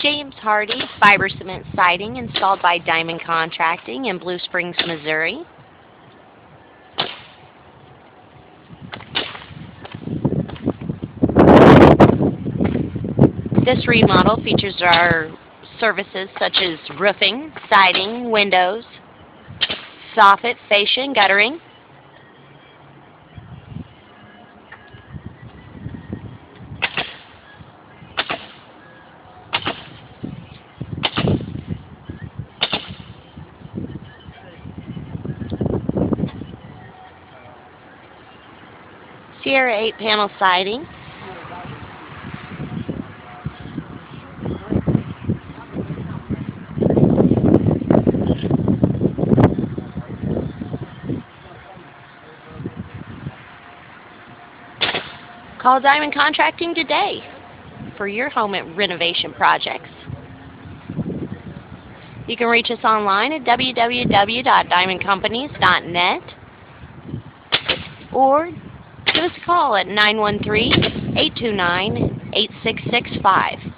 James Hardie fiber cement siding installed by Diamond Contracting in Blue Springs, Missouri. This remodel features our services such as roofing, siding, windows, soffit, fascia, and guttering. Sierra 8-panel siding. Call Diamond Contracting today for your home renovation projects. You can reach us online at www.diamondcompanies.net or give us a call at 913-829-8665.